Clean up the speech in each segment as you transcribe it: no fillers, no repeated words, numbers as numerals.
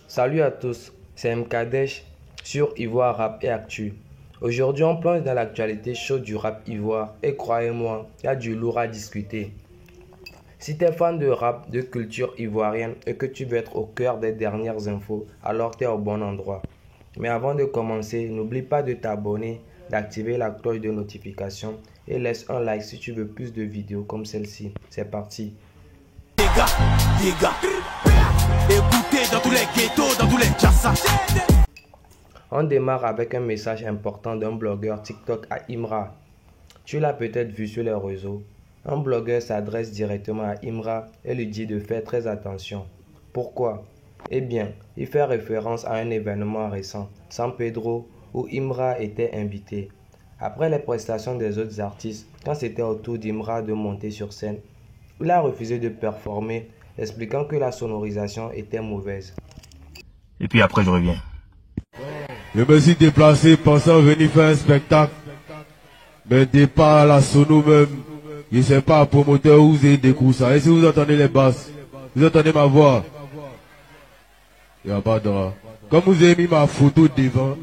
Salut à tous, c'est Mkadesh sur Ivoire Rap et Actu. Aujourd'hui, on plonge dans l'actualité chaude du rap ivoire et croyez-moi, il y a du lourd à discuter. Si tu es fan de rap, de culture ivoirienne et que tu veux être au cœur des dernières infos, alors tu es au bon endroit. Mais avant de commencer, n'oublie pas de t'abonner, d'activer la cloche de notification et laisse un like si tu veux plus de vidéos comme celle-ci. C'est parti. Les gars, écoutez dans tous les ghettos, dans tous les tchassa. On démarre avec un message important d'un blogueur TikTok à Imra. Tu l'as peut-être vu sur les réseaux. Un blogueur s'adresse directement à Imra et lui dit de faire très attention. Pourquoi? Eh bien, il fait référence à un événement récent, San Pedro, où Imra était invité. Après les prestations des autres artistes, quand c'était au tour d'Imra de monter sur scène, il a refusé de performer, expliquant que la sonorisation était mauvaise. Et puis après, je reviens. Je me suis déplacé pensant venir faire un spectacle. Mais départ à la sono même, je ne sais pas, promoteur, où vous avez des coups ça. Et si vous entendez les basses, vous entendez ma voix. Il n'y a pas de droit. Comme vous avez mis ma photo devant,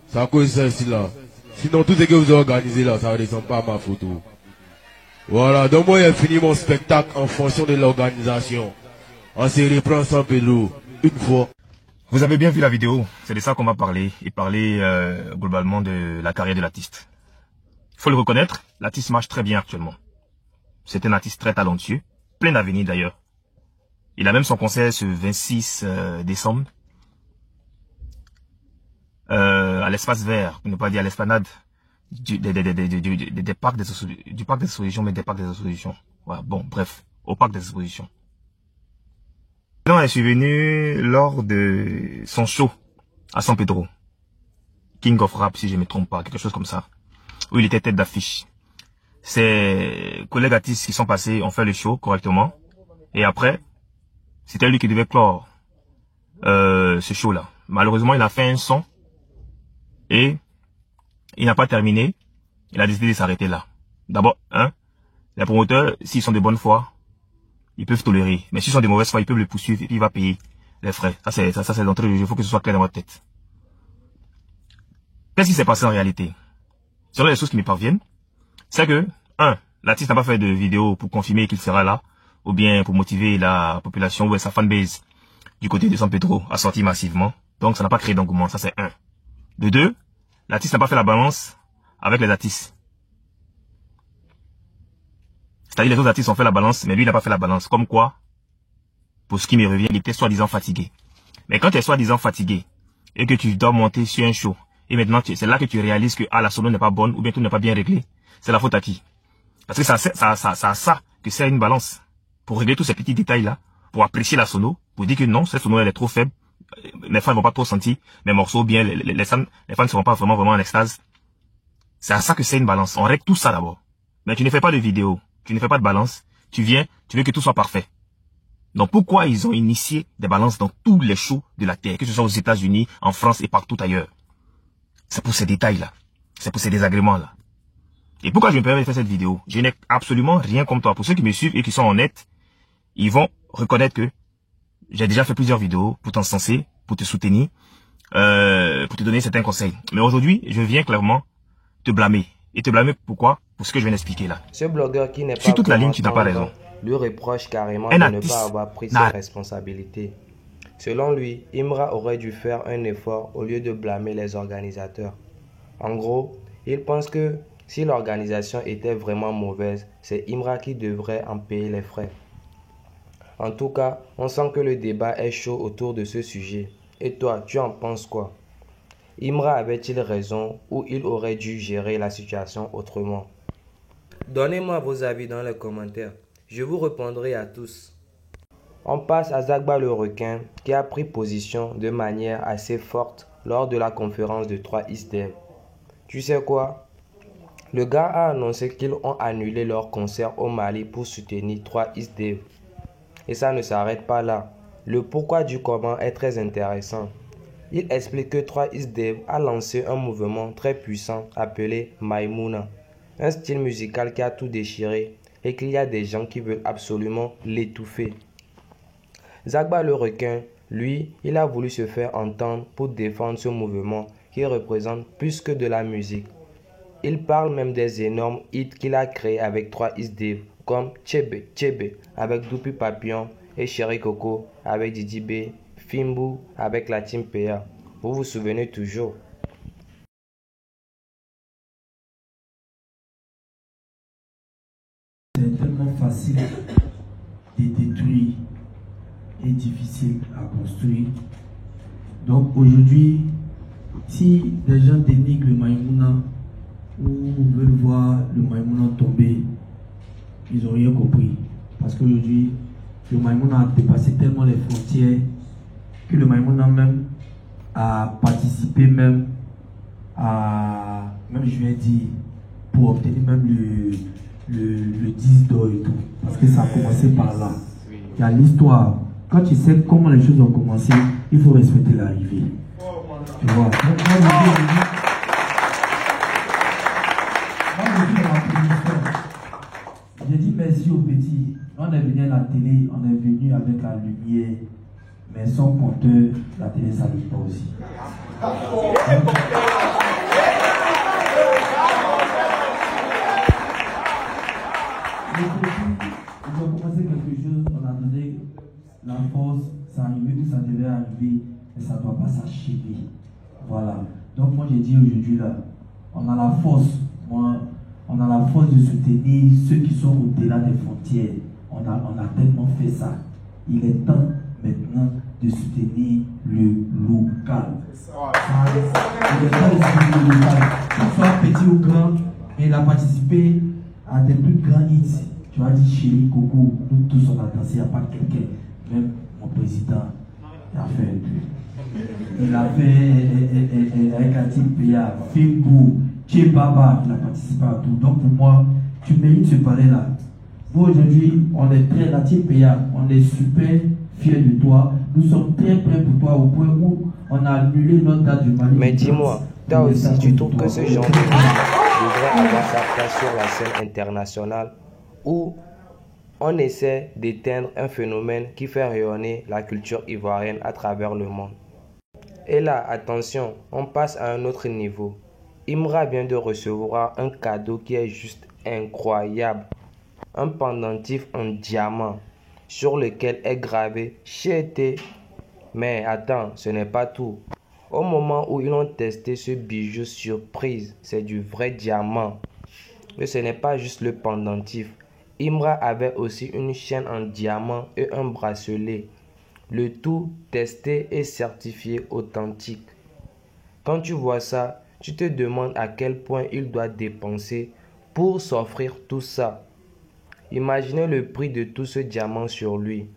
c'est à cause de ça ici là. Sinon tout ce que vous avez organisé là, ça ne descend pas à ma photo. Voilà, donc moi j'ai fini mon spectacle en fonction de l'organisation. On se reprend sans pélo, une fois. Vous avez bien vu la vidéo, c'est de ça qu'on va parler, et parler globalement de la carrière de l'artiste. Il faut le reconnaître, l'artiste marche très bien actuellement. C'est un artiste très talentueux, plein d'avenir d'ailleurs. Il a même son concert ce 26 décembre, à l'espace vert, pour ne pas dire à l'esplanade, du parc des expositions, mais des parcs des expositions. Voilà, bon, bref, au parc des expositions. Non, je suis venu lors de son show à San Pedro, King of Rap si je ne me trompe pas, quelque chose comme ça, où il était tête d'affiche. Ses collègues artistes qui sont passés ont fait le show correctement, et après, c'était lui qui devait clore ce show-là. Malheureusement, il a fait un son, et il n'a pas terminé, il a décidé de s'arrêter là. D'abord, les promoteurs, s'ils sont de bonne foi, ils peuvent tolérer. Mais s'ils sont de mauvaise foi, ils peuvent le poursuivre et puis il va payer les frais. Ça c'est l'entrée du jeu. Il faut que ce soit clair dans votre tête. Qu'est-ce qui s'est passé en réalité? Selon les choses qui me parviennent, c'est que, l'artiste n'a pas fait de vidéo pour confirmer qu'il sera là, ou bien pour motiver la population ou sa fanbase du côté de San Pedro à sortir massivement. Donc ça n'a pas créé d'engouement. Ça c'est un. De deux, l'artiste n'a pas fait la balance avec les artistes. C'est-à-dire les autres artistes ont fait la balance, mais lui il n'a pas fait la balance. Comme quoi, pour ce qui me revient, il était soi-disant fatigué. Mais quand tu es soi-disant fatigué, et que tu dois monter sur un show, et maintenant c'est là que tu réalises que la sono n'est pas bonne, ou bien tout n'est pas bien réglé, c'est la faute à qui? Parce que ça que c'est une balance. Pour régler tous ces petits détails-là, pour apprécier la sono, pour dire que non, cette sono elle est trop faible, les fans ne vont pas trop sentir mes morceaux, bien les fans ne seront pas vraiment en extase. C'est à ça que c'est une balance. On règle tout ça d'abord. Mais tu ne fais pas de vidéo. Tu ne fais pas de balance, tu viens, tu veux que tout soit parfait. Donc pourquoi ils ont initié des balances dans tous les shows de la Terre, que ce soit aux États-Unis, en France et partout ailleurs? C'est pour ces détails-là, c'est pour ces désagréments-là. Et pourquoi je me permets de faire cette vidéo? Je n'ai absolument rien contre toi. Pour ceux qui me suivent et qui sont honnêtes, ils vont reconnaître que j'ai déjà fait plusieurs vidéos pour t'encenser, pour te soutenir, pour te donner certains conseils. Mais aujourd'hui, je viens clairement te blâmer. Et te blâmer pourquoi? Pour ce que je viens d'expliquer là. Ce blogueur qui n'est pas sur toute la ligne, tu n'as pas raison. Lui reproche carrément de ne pas avoir pris ses responsabilités. Selon lui, Imra aurait dû faire un effort au lieu de blâmer les organisateurs. En gros, il pense que si l'organisation était vraiment mauvaise, c'est Imra qui devrait en payer les frais. En tout cas, on sent que le débat est chaud autour de ce sujet. Et toi, tu en penses quoi? Imra avait-il raison ou il aurait dû gérer la situation autrement? Donnez-moi vos avis dans les commentaires. Je vous répondrai à tous. On passe à Zagba le requin qui a pris position de manière assez forte lors de la conférence de 3XDev. Tu sais quoi? Le gars a annoncé qu'ils ont annulé leur concert au Mali pour soutenir 3XDev. Et ça ne s'arrête pas là. Le pourquoi du comment est très intéressant. Il explique que 3XDev a lancé un mouvement très puissant appelé Maïmouna, un style musical qui a tout déchiré et qu'il y a des gens qui veulent absolument l'étouffer. Zagba le requin Lui, il a voulu se faire entendre pour défendre ce mouvement qui représente plus que de la musique. Il parle même des énormes hits qu'il a créés avec 3 Isdev comme Tchebe Tchebe avec Doupi Papillon et Chéri Coco avec Didi B, Fimbu avec la Team PA. Vous vous souvenez toujours? C'est tellement facile de détruire et difficile à construire. Donc aujourd'hui, si des gens dénigrent le Maïmouna ou veulent voir le Maïmouna tomber, ils n'ont rien compris. Parce qu'aujourd'hui, le Maïmouna a dépassé tellement les frontières que le Maïmouna même a participé même à, même je vais dire, pour obtenir même le 10 d'or et tout. Parce que ça a commencé par là. Il y a l'histoire. Quand tu sais comment les choses ont commencé, il faut respecter l'arrivée. Tu vois. J'ai dit merci aux petits. On est venu à la télé, on est venu avec la lumière, mais sans compteur, la télé ça n'allume pas aussi. Ils ont commencé quelque chose, on a donné la force, ça arrivait où ça devait arriver, mais ça ne doit pas s'achever. Voilà. Donc moi j'ai dit aujourd'hui là, on a la force, on a la force de soutenir ceux qui sont au-delà des frontières. On a tellement fait ça. Il est temps maintenant de soutenir le local. Il est temps de soutenir le local. Qu'il soit petit ou grand, mais il a participé à des plus grands hits. Tu as dit Chéri Coco, nous tous on a dansé, il n'y a pas quelqu'un. Même mon président, il a fait un peu. Il a fait avec la team PA, Fimbu, Tché Baba, il a participé à tout. Donc pour moi, tu mérites ce palais-là. Vous aujourd'hui, on est très, la team PA, on est super fiers de toi. Nous sommes très prêts pour toi au point où on a annulé notre date du Mali. Mais dis-moi, toi aussi, tu trouves que ce genre de musique devrait avoir sa place sur la scène internationale où on essaie d'éteindre un phénomène qui fait rayonner la culture ivoirienne à travers le monde. Et là, attention, on passe à un autre niveau. Imra vient de recevoir un cadeau qui est juste incroyable. Un pendentif en diamant sur lequel est gravé Chété. Mais attends, ce n'est pas tout. Au moment où ils ont testé ce bijou surprise, c'est du vrai diamant. Mais ce n'est pas juste le pendentif. Imra avait aussi une chaîne en diamant et un bracelet. Le tout testé et certifié authentique. Quand tu vois ça, tu te demandes à quel point il doit dépenser pour s'offrir tout ça. Imaginez le prix de tout ce diamant sur lui.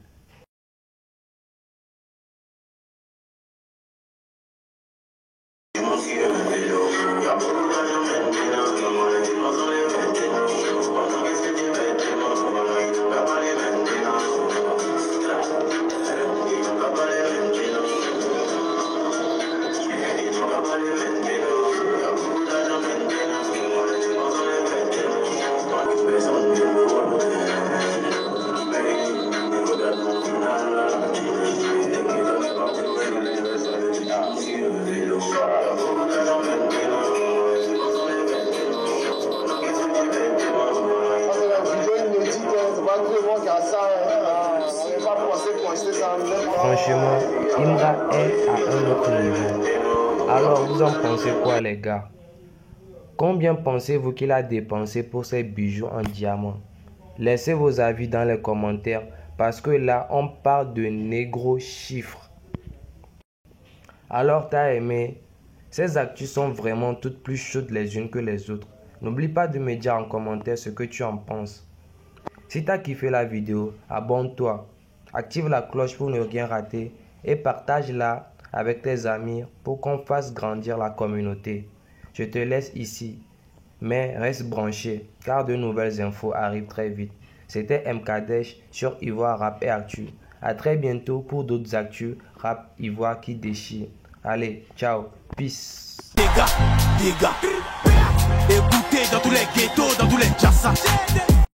Franchement, Imra est à un autre niveau. Alors, vous en pensez quoi, les gars? Combien pensez-vous qu'il a dépensé pour ces bijoux en diamant? Laissez vos avis dans les commentaires parce que là, on parle de négro chiffres. Alors, t'as aimé? Ces actus sont vraiment toutes plus chaudes les unes que les autres. N'oublie pas de me dire en commentaire ce que tu en penses. Si t'as kiffé la vidéo, abonne-toi. Active la cloche pour ne rien rater et partage-la avec tes amis pour qu'on fasse grandir la communauté. Je te laisse ici, mais reste branché car de nouvelles infos arrivent très vite. C'était Mkadesh sur Ivoire Rap et Actu. A très bientôt pour d'autres actus rap Ivoire qui déchire. Allez, ciao, peace. Les gars, écoutez dans tous les ghettos, dans tous les jassas.